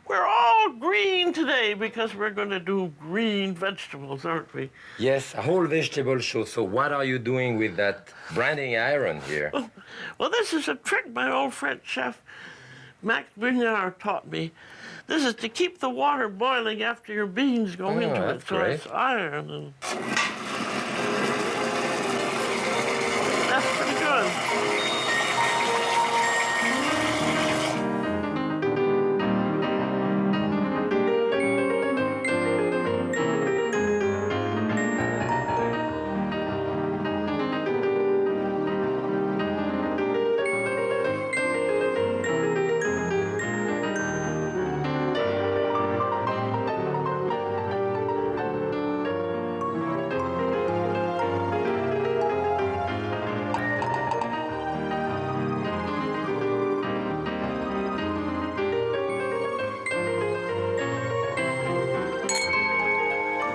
We're all green today because we're going to do green vegetables, aren't we? Yes, a whole vegetable show. So what are you doing with that branding iron here? Well, this is a trick my old French chef Max Bugnard taught me. This is to keep the water boiling after your beans go into it, so great. it's iron. And that's pretty good.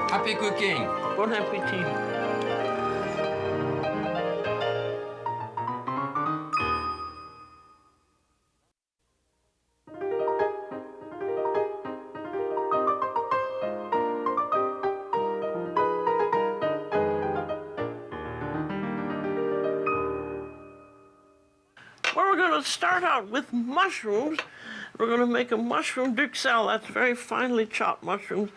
Happy cooking! Bon appetit. Well, we're going to start out with mushrooms. We're going to make a mushroom Duxelle. That's very finely chopped mushrooms,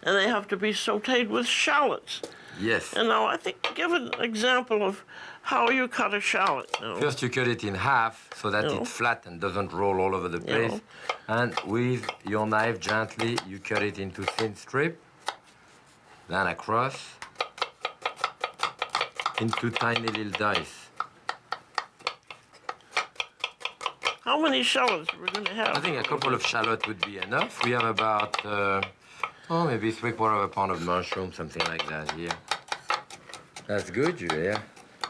and they have to be sauteed with shallots. Yes. And now I think, give an example of how you cut a shallot. First you cut it in half so that it's flat and doesn't roll all over the place. And with your knife gently, you cut it into thin strip, then across, into tiny little dice. How many shallots are we going to have? I think a couple of shallots would be enough. We have about, maybe 3/4 of a pound of mushroom, something like that here. That's good, Julia.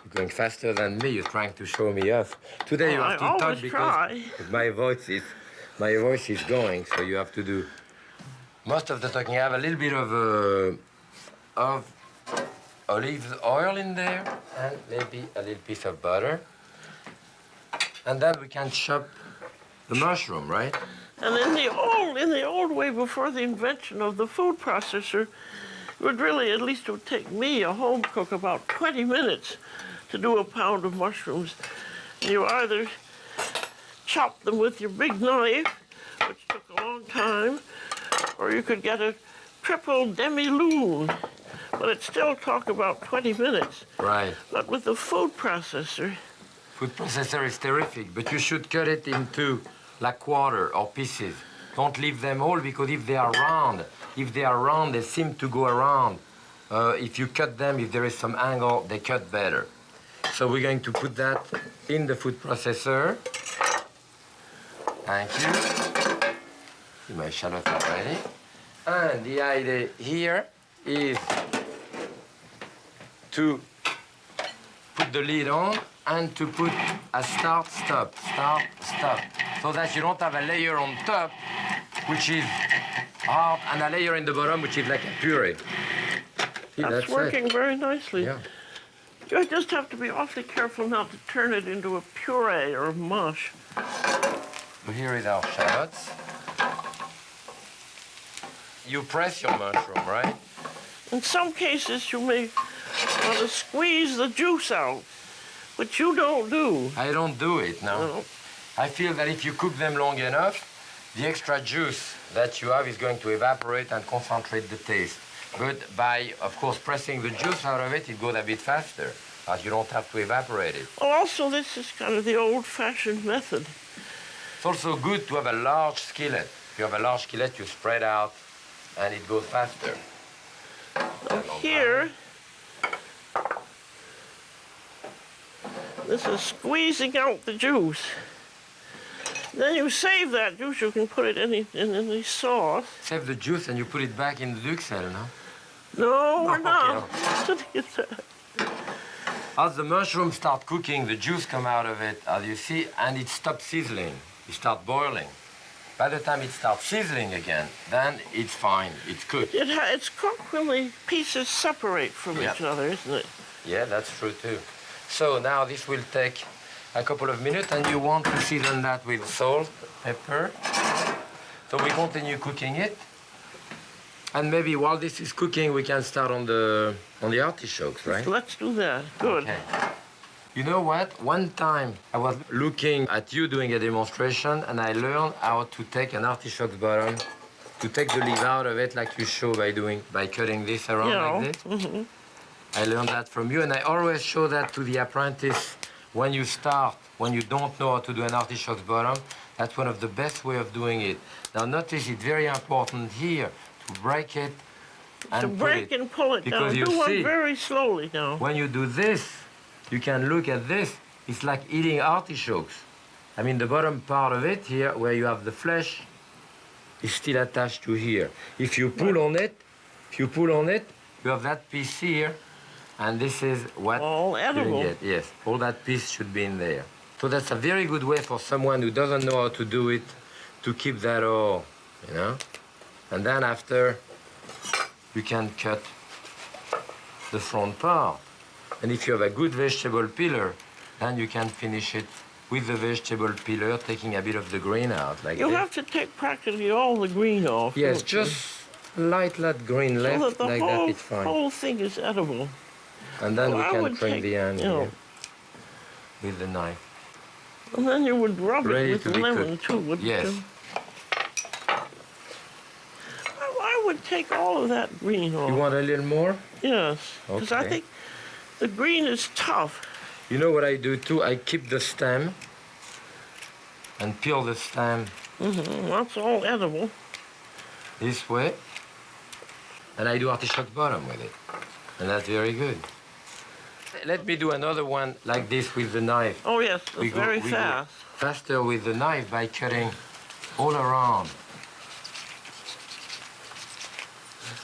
You're going faster than me. You're trying to show me off. Today you have to talk because my voice is going, so you have to do most of the talking. I have a little bit of olive oil in there and maybe a little piece of butter. And then we can chop the mushroom, right? And in the old way, before the invention of the food processor, it would really, at least it would take me, a home cook, about 20 minutes to do a pound of mushrooms. You either chop them with your big knife, which took a long time, or you could get a triple demi-lune, but it still took about 20 minutes. Right. But with the food processor is terrific, but you should cut it into like quarter or pieces. Don't leave them all, because if they are round, they seem to go around. If you cut them, if there is some angle, they cut better. So we're going to put that in the food processor. Thank you. My shallot already. And the idea here is to put the lid on and to put a start, stop, so that you don't have a layer on top, which is hard, and a layer in the bottom, which is like a puree. See, that's working very nicely. Yeah. You just have to be awfully careful not to turn it into a puree or a mush. So here is our shallots. You press your mushroom, right? In some cases, you may want to squeeze the juice out, which you don't do. I don't do it, no. I feel that if you cook them long enough, the extra juice that you have is going to evaporate and concentrate the taste. But by, of course, pressing the juice out of it, it goes a bit faster, as you don't have to evaporate it. Well, also, this is kind of the old-fashioned method. It's also good to have a large skillet. If you have a large skillet, you spread out, and it goes faster. So here, this is squeezing out the juice. Then you save that juice. You can put it in any sauce. Save the juice and you put it back in the Duxelle, no? No, we're not. As the mushrooms start cooking, the juice come out of it, as you see, and it stops sizzling. It starts boiling. By the time it starts sizzling again, then it's fine. It's cooked. It's cooked when the pieces separate from each other, isn't it? Yeah, that's true, too. So now this will take a couple of minutes, and you want to season that with salt, pepper, So we continue cooking it. And maybe while this is cooking, we can start on the artichokes, right? Let's do that. Good. Okay. You know what? One time I was looking at you doing a demonstration and I learned how to take an artichoke bottom, to take the leaf out of it like you show by cutting this around like this. Mm-hmm. I learned that from you, and I always show that to the apprentice when you start, when you don't know how to do an artichoke bottom. That's one of the best way of doing it. Now notice it's very important here to break it and to break and pull it down. You do see, one very slowly now. When you do this, you can look at this. It's like eating artichokes. I mean, the bottom part of it here, where you have the flesh, is still attached to here. If you pull on it, you have that piece here, and this is what all edible. You get. Yes, all that piece should be in there. So that's a very good way for someone who doesn't know how to do it to keep that all, you know. And then after, you can cut the front part. And if you have a good vegetable peeler, then you can finish it with the vegetable peeler, taking a bit of the green out, like You this. have to take practically all the green off. Yes, just light green left, so that the like whole, that, it's fine. whole thing is edible. And then Well, I we can would trim take, the end you know, here with the knife. And then you would rub Ready it with to be lemon cooked. too, wouldn't Yes. you? I would take all of that green off. You want a little more? Yes, because I Okay. think the green is tough. You know what I do too? I keep the stem and peel the stem That's all edible. this way. And I do artichoke bottom with it. And that's very good. Let me do another one like this with the knife. Oh yes, it's very we fast. Go faster with the knife by cutting all around.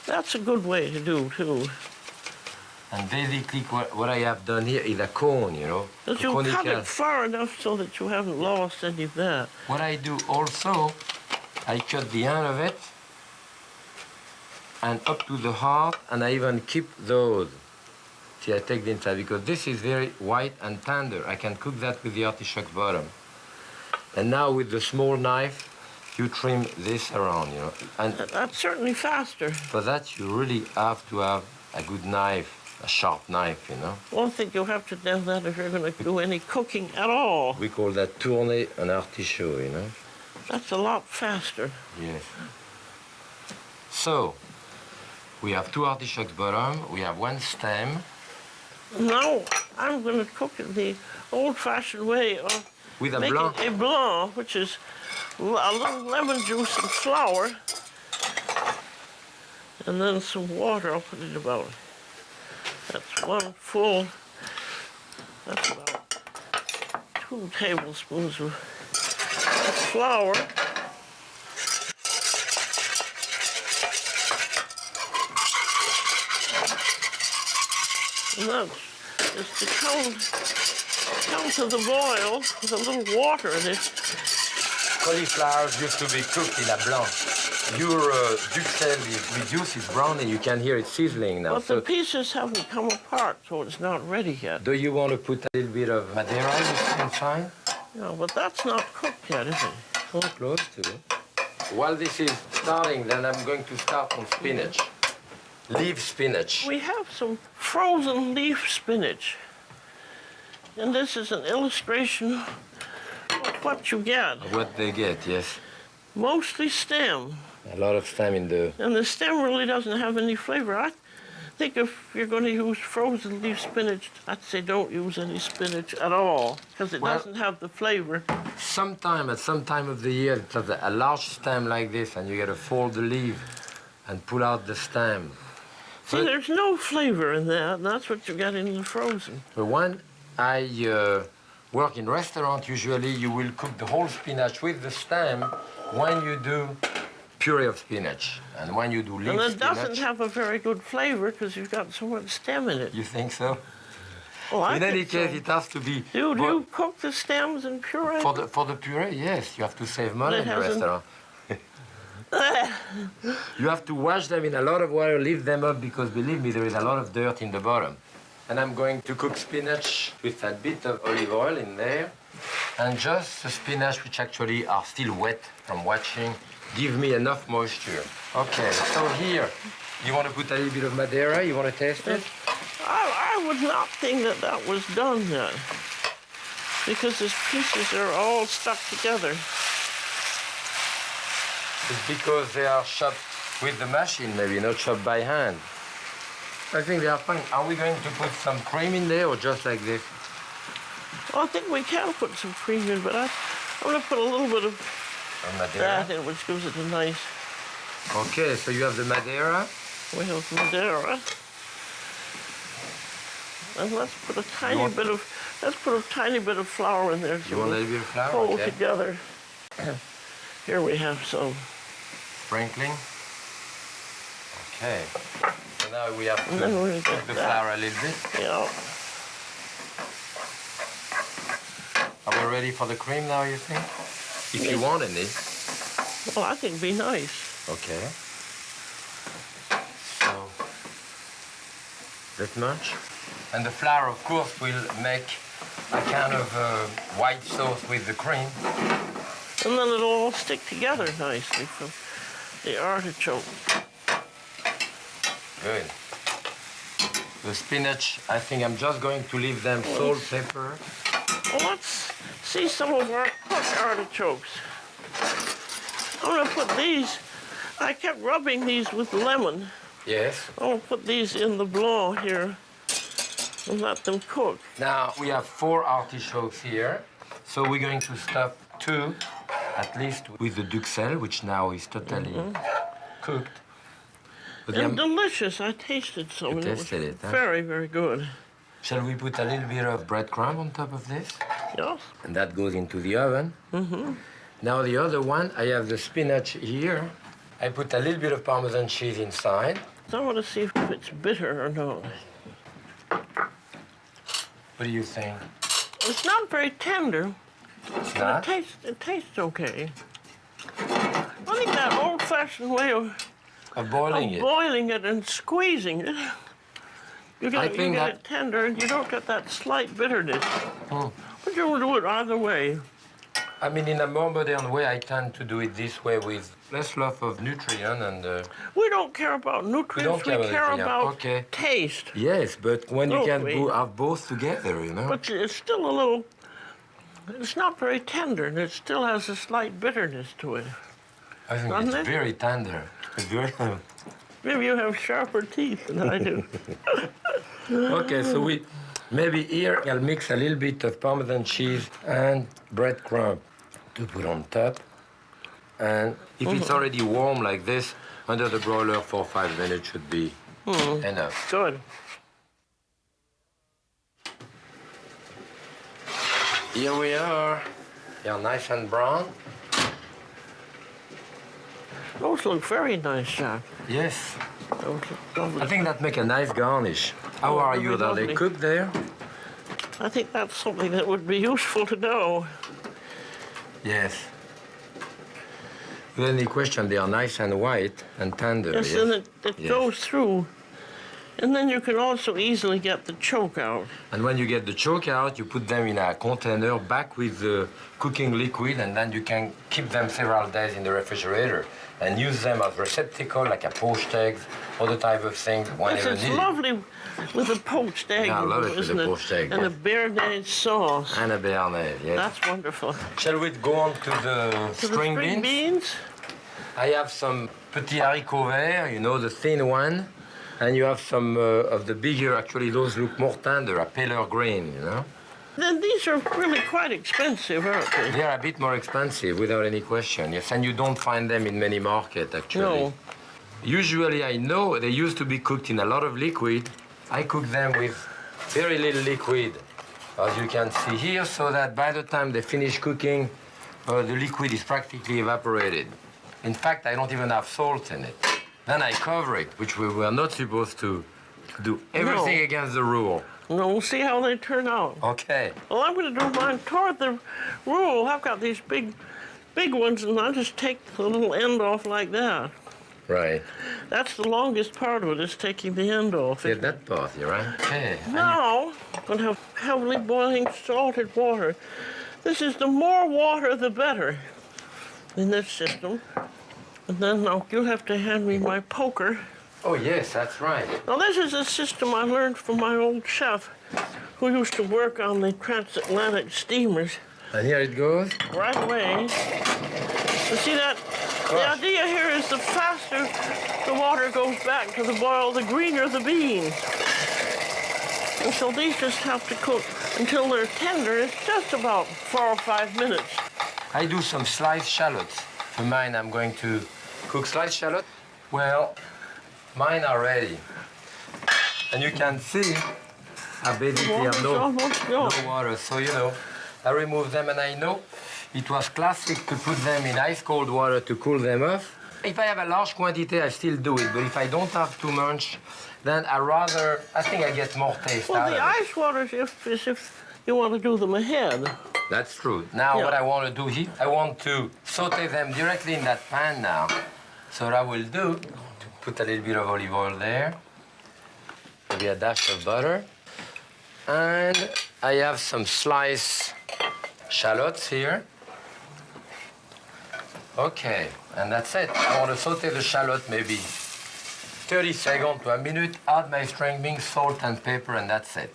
That's a good way to do too. And basically what I have done here is a cone, you know. But a you cut conical. it far enough so that you haven't lost any of that. What I do also, I cut the end of it and up to the heart, and I even keep those. See, I take the inside because this is very white and tender. I can cook that with the artichoke bottom. And now with the small knife, you trim this around, you know. And That's certainly faster. for that, you really have to have a good knife, a sharp knife, you know. One thing you'll have to do that if you're going to do any cooking at all. We call that tourner an artichoke, you know. That's a lot faster. Yes. So, we have two artichokes bottom, we have one stem. Now I'm going to cook it the old-fashioned way of With a making blanc. a blanc, which is a little lemon juice and flour, and then some water. I'll put it about. That's one full. That's about 2 tablespoons of flour. And that's just to come to the boil with a little water in it. Cauliflowers used to be cooked in a blanc. Your Duxelle is reduced, it's brown, and you can hear it sizzling now. But the pieces haven't come apart, so it's not ready yet. Do you want to put a little bit of Madeira inside? No, but that's not cooked yet, is it? So close to it. While this is starting, then I'm going to start on spinach. Leaf spinach. We have some frozen leaf spinach. And this is an illustration of what you get. What they get, yes. Mostly stem. A lot of stem in the... And the stem really doesn't have any flavor. I think if you're going to use frozen leaf spinach, I'd say don't use any spinach at all, because it doesn't have the flavor. At some time of the year, it has a large stem like this, and you got to fold the leaf and pull out the stem. See, there's no flavor in that, and that's what you get in the frozen. But when I work in restaurant, usually you will cook the whole spinach with the stem when you do puree of spinach. And when you do leaf And it spinach... doesn't have a very good flavor because you've got so much stem in it. You think so? Well, I In any think case, so. it has to be... Do you cook the stems and puree? For the puree, yes. You have to save money It in the hasn't- restaurant. You have to wash them in a lot of water, leave them up, because believe me, there is a lot of dirt in the bottom. And I'm going to cook spinach with a bit of olive oil in there, and just the spinach which actually are still wet from washing give me enough moisture. Okay, so here, you want to put a little bit of Madeira? You want to taste it? I would not think that that was done yet, because these pieces are all stuck together. It's because they are chopped with the machine, maybe, not chopped by hand. I think they are fine. Are we going to put some cream in there or just like this? Well, I think we can put some cream in, but I'm going to put a little bit of Madeira? that in, which gives it a nice... Okay, so you have the Madeira. We have Madeira. And let's put a tiny bit of flour in there. You want a little bit of flour? Hold Okay. together. Here we have some. Sprinkling. Okay. So now we have And then we're to gonna cook the get flour a little bit. Yeah. Are we ready for the cream now, you think? If you want any. Well, I think it'd be nice. Okay. So, that much. And the flour, of course, will make a kind of white sauce with the cream. And then it'll all stick together nicely from the artichoke. Good. The spinach, I think I'm just going to leave them salt, pepper. Well, let's see some of our cooked artichokes. I'm going to put these, I kept rubbing these with lemon. Yes. I'm going to put these in the blanc here and let them cook. Now, we have 4 artichokes here. So we're going to stuff 2, at least, with the Duxelle, which now is totally cooked. But And delicious. I tasted some. You and tasted it it, was huh? very, very good. Shall we put a little bit of breadcrumb on top of this? Yes. And that goes into the oven. Now the other one, I have the spinach here. I put a little bit of Parmesan cheese inside. So I want to see if it's bitter or not. What do you think? It's not very tender, It's but not? it tastes okay. I think that old-fashioned way Of boiling it. boiling it and squeezing it, you I get think that- it tender and you don't get that slight bitterness. Hmm. But you will do it either way. I mean, in a more modern way, I tend to do it this way with less loss of nutrient and... We don't care about nutrients, we care care about it, yeah. about Okay. taste. Yes, but when you Oh, can wait. have both together, you know? But it's still a little, it's not very tender and it still has a slight bitterness to it. I think doesn't it's it? very tender. It's very... Maybe you have sharper teeth than I do. Okay, so maybe here I'll mix a little bit of Parmesan cheese and breadcrumb to put on top. And if it's already warm like this, under the broiler for 5 minutes should be enough. Good. Here we are. They're nice and brown. Those look very nice, Jacques. Yes. Those look lovely. I think that make a nice garnish. How Oh, are very you? Are they lovely. cooked there? I think that's something that would be useful to know. Yes. Without any question, they are nice and white and tender. Yes, yes? and it Yes. goes through. And then you can also easily get the choke out. And when you get the choke out, you put them in a container back with the cooking liquid, and then you can keep them several days in the refrigerator and use them as receptacle, like a poached eggs, other type of things, Yes, whenever it's needed. lovely with a poached egg, Yeah, I love it with isn't a it? poached egg, And yeah. a béarnaise sauce. And a béarnaise, yes. That's wonderful. Shall we go on to the To the string beans? I have some petit haricots-verts, you know, the thin one. And you have some of the bigger, actually, those look more tender, a paler green, you know? Then these are really quite expensive, aren't they? They are a bit more expensive, without any question, yes. And you don't find them in many markets, actually. No. Usually, I know they used to be cooked in a lot of liquid. I cook them with very little liquid, as you can see here, so that by the time they finish cooking, the liquid is practically evaporated. In fact, I don't even have salt in it. Then I cover it, which we were not supposed to do. Everything No. against the rule. No, we'll see how they turn out. Okay. Well, I'm going to do mine toward the rule. I've got these big ones, and I'll just take the little end off like that. Right. That's the longest part of it, is taking the end off. Yeah, that part, you're right. Okay. Now, I'm going to have heavily boiling salted water. This is the more water, the better in this system. And then now you'll have to hand me my poker. Oh, yes, that's right. Now, this is a system I learned from my old chef who used to work on the transatlantic steamers. And here it goes. Right away. You see that? The idea here is the faster the water goes back to the boil, the greener the beans. And so these just have to cook until they're tender. It's just about 4 or 5 minutes. I do some sliced shallots. For mine, I'm going to cook sliced shallot. Well, mine are ready. And you can see I basically have no water. So, you know, I remove them, and I know it was classic to put them in ice cold water to cool them off. If I have a large quantity, I still do it. But if I don't have too much, then I think I get more taste out of it. Well, the ice water is if you want to do them ahead. That's true. Now what I want to do here, I want to saute them directly in that pan now. So what I will do, put a little bit of olive oil there, maybe a dash of butter, and I have some sliced shallots here. Okay, and that's it. I want to saute the shallot maybe 30 seconds to a minute, add my string beans, salt and pepper, and that's it.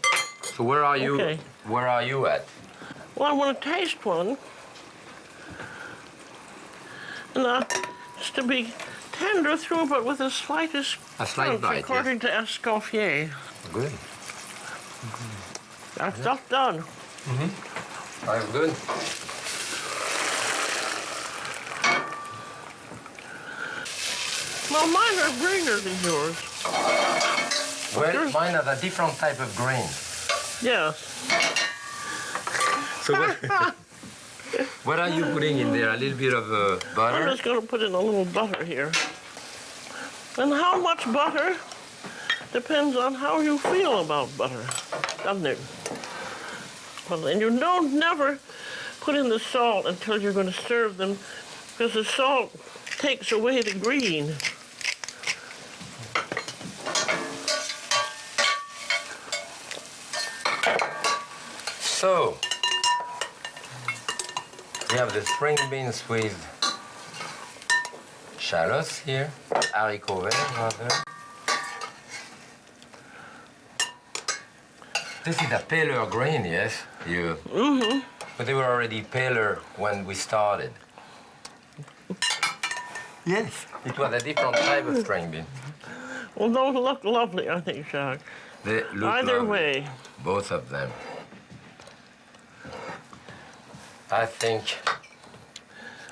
So where are you? Okay. Where are you at? Well, I want to taste one. And it's to be tender through, but with the slightest slight bite, according to Escoffier. Good. That's just done. That's good. Well, mine are greener than yours. Well, mine has a different type of grain. Yes. So what are you putting in there? A little bit of butter? I'm just going to put in a little butter here. And how much butter depends on how you feel about butter, doesn't it? Well, and you don't never put in the salt until you're going to serve them, because the salt takes away the green. So, we have the string beans with shallots here, haricots verts rather. This is a paler grain, yes? But they were already paler when we started. Yes. It was a different type of string bean. Well, those look lovely, I think, Jacques. They look Either lovely. way. Both of them. I think.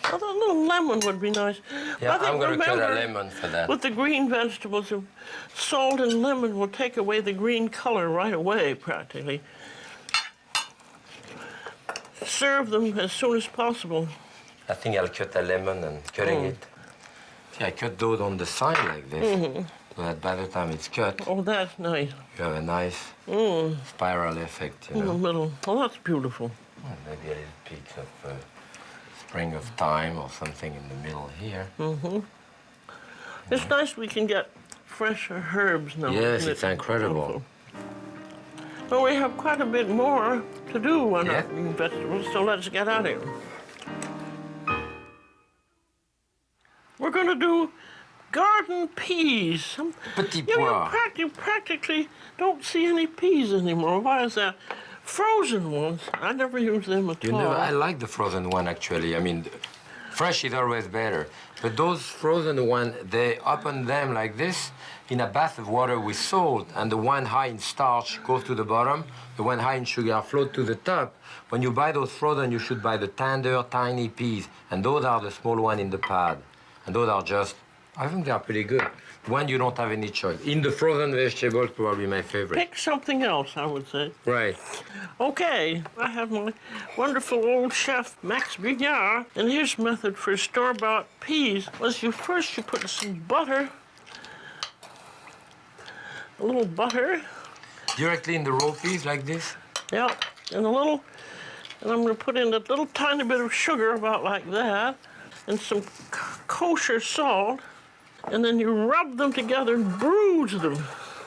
Well, a little lemon would be nice. Yeah, I think, I'm going to cut a remember, lemon for that. with the green vegetables, salt and lemon will take away the green color right away, practically. Serve them as soon as possible. I think I'll cut a lemon and cutting it. See, I cut those on the side like this, so that by the time it's cut, Oh, that's nice. you have a nice spiral effect, you In know. the middle. Oh, that's beautiful. Maybe a little piece of spring of thyme or something in the middle here. It's nice we can get fresh herbs now. Yes, isn't it's it? incredible. Well, we have quite a bit more to do on our Yeah. vegetables, so let's get at it. We're going to do garden peas. Petit You pois. practically don't see any peas anymore. Why is that? Frozen ones, I never use them at all. I like the frozen one actually. I mean, fresh is always better. But those frozen ones, they open them like this in a bath of water with salt, and the one high in starch goes to the bottom, the one high in sugar float to the top. When you buy those frozen, you should buy the tender, tiny peas, and those are the small one in the pod. And those are just, I think they are pretty good. When you don't have any choice. In the frozen vegetables, probably my favorite. Pick something else, I would say. Right. Okay, I have my wonderful old chef, Max Bignard, and his method for store-bought peas was you put some butter, a little butter. Directly in the raw peas like this? Yeah, and I'm going to put in a little tiny bit of sugar, about like that, and some kosher salt, and then you rub them together and bruise them.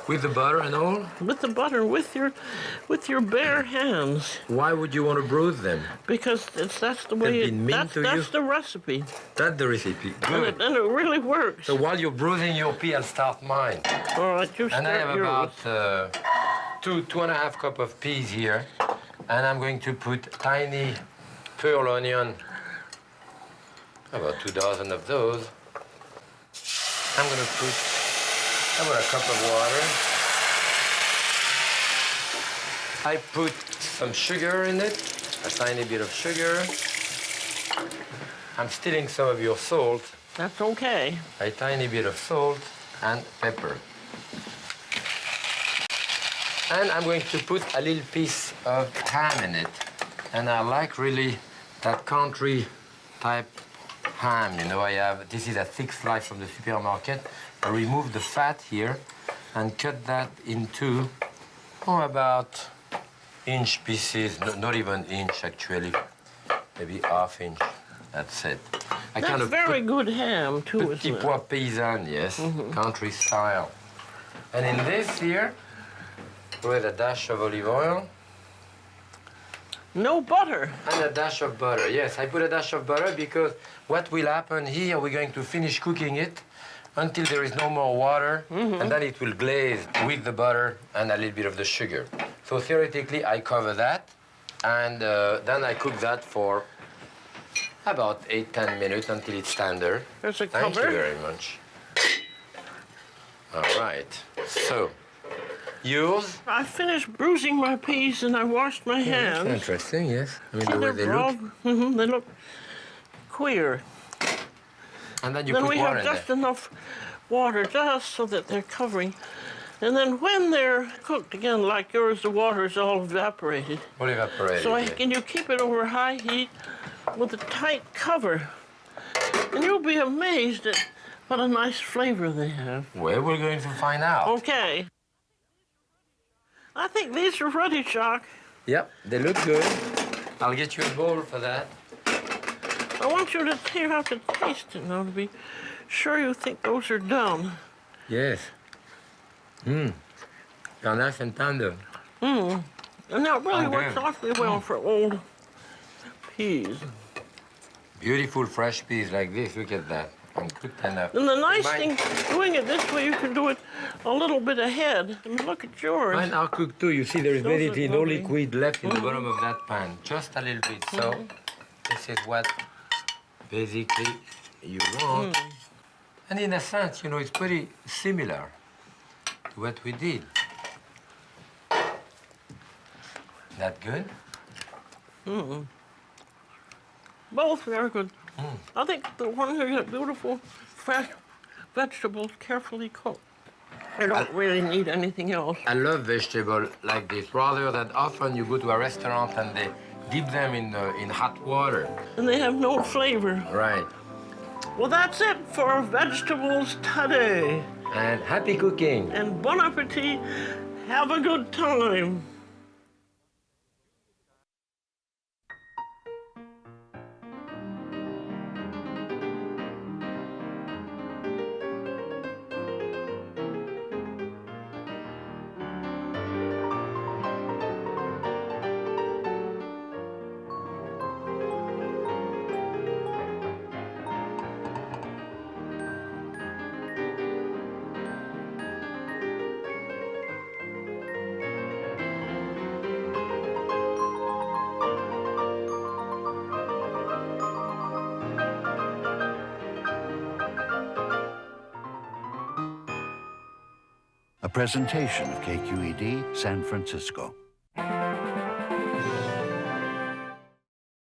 With the butter and all? With the butter, with your bare hands. Why would you want to bruise them? Because that's the way that's the recipe. That's the recipe. Good. And it really works. So while you're bruising your pea, I'll start mine. All right, you start And I have yours. about 2.5 cups of peas here. And I'm going to put tiny pearl onion, about 2 dozen of those. I'm going to put about a cup of water. I put some sugar in it, a tiny bit of sugar. I'm stealing some of your salt. That's okay. A tiny bit of salt and pepper. And I'm going to put a little piece of ham in it. And I like really that country type ham. You know, this is a thick slice from the supermarket. I remove the fat here and cut that into about inch pieces, not even inch actually, maybe half-inch. That's it. That's very good ham too, isn't Petit it? pois paysan, yes, country style. And in this here, with a dash of olive oil. No butter. And a dash of butter. Yes, I put a dash of butter because what will happen here, we're going to finish cooking it until there is no more water, and then it will glaze with the butter and a little bit of the sugar. So theoretically, I cover that, and then I cook that for about 8-10 minutes until it's tender. There's a Thank cover. you very much. All right, so yours? I finished bruising my peas and I washed my hands. Interesting, yes. I mean, the way They're they broad. look. They look queer. And then you Then put we water have in just there. enough water just so that they're covering. And then when they're cooked again, like yours, the water is all evaporated. All evaporated. So yeah. can you keep it over high heat with a tight cover? And you'll be amazed at what a nice flavor they have. Well, we're going to find out. Okay. I think these are ready, Jacques. Yep, they look good. I'll get you a bowl for that. I want you to have to taste it now to be sure you think those are done. Yes. They're nice and tender. And that really Okay. works awfully well for old peas. Beautiful fresh peas like this. Look at that. And cooked enough. And the nice Mine- thing, doing it this way, you can do it a little bit ahead. I mean, look at yours. Mine are cooked too. You see, there is Those very are little lovely. liquid left in the bottom of that pan. Just a little bit. So, this is what basically you want. And in a sense, you know, it's pretty similar to what we did. That good? Both very good. I think the ones that get beautiful, fresh vegetables, carefully cooked. They don't really need anything else. I love vegetables like this. Rather than often you go to a restaurant and they dip them in hot water. And they have no flavor. Right. Well, that's it for vegetables today. And happy cooking. And bon appetit. Have a good time. A presentation of KQED San Francisco.